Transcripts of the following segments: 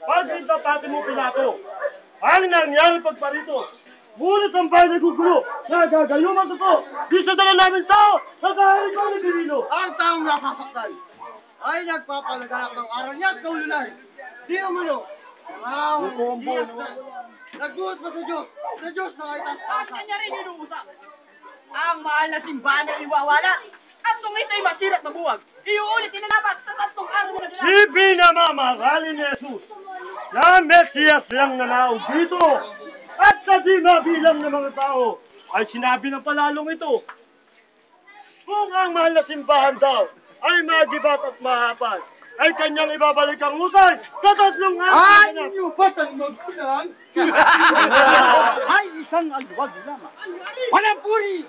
Pagkita pati mo Pilato, ang nangyari pagparito, ngunit ang bayan ay gugulo, nagagayuman ito, di sa dala namin tao, nagahari ko ng Pirino. Ang taong nasasaktan ay nagpapalaganap ng aral niya at kaulunan. Di umano. Nagbuhat pa sa Diyos na ay taas-taas. Ang kanya rin inuusak. Ang mahal na simbahan ay iwawala. At kung ito'y masira at mabuwag, iuulit inalabat sa tatlong araw na nila. Si pinamamahalin ni Jesus na Mesiyas lang nanaog dito at sa di mabilang ng mga tao ay sinabi ng palalong ito. Kung ang mahal na simbahan daw ay magibat at mahapas, ay kanyang ibabalik ang usay sa tatlong araw na Ay, niyo ba't ang magkulang? Ay, isang alwag lamang. Walang puri!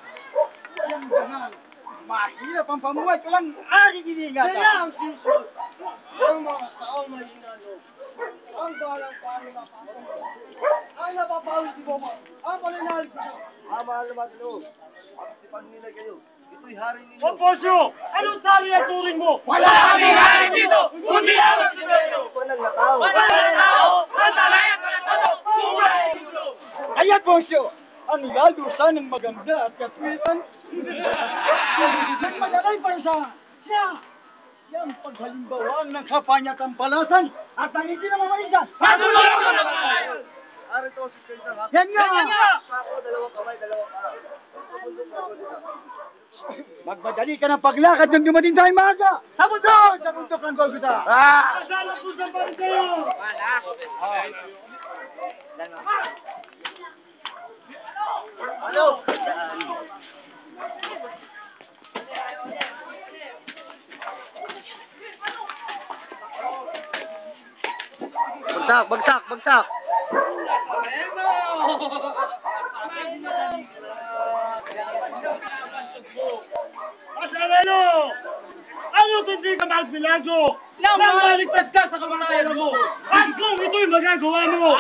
Walang dangal. Mahirap ang pamuhay, walang aking iningatan. Kaya ang Jesus, Ang mga taong may hinalo, ang balang paano ang napapawid si Boma, ang palinahal ko. Mahal na matalo, si Pagninay kayo, ito'y hari ninyo. Oposyo, anong sari ang turing mo? Wala kaming hari dito, kundi ako si Pedro. Walang nakaw. Wala na tao, matalayan ka na todo, buhay! Kaya Bosyo, ang lalusan ng maganda at katwiran, nagmagalay para sa siya. Siyang paghalimbawang ng kapanyatampalasan at ang hindi na mamalisan. Patulong ka na tayo! Arito si Kaisang Hapon. Yan nga! Yan nga! Ako, dalawang kamay, dalawang kamay. Magmadali ka ng paglakad ng dumating tayo maaga. Sa bundok! Sa bundok ng Golgotha. Kasala po sa barin kayo! Ano? Bagsak! Kasarelo! Ano hindi ka magbilagyo? Nang maligtas ka sa kamatayan mo! At kung ito'y magagawa mo,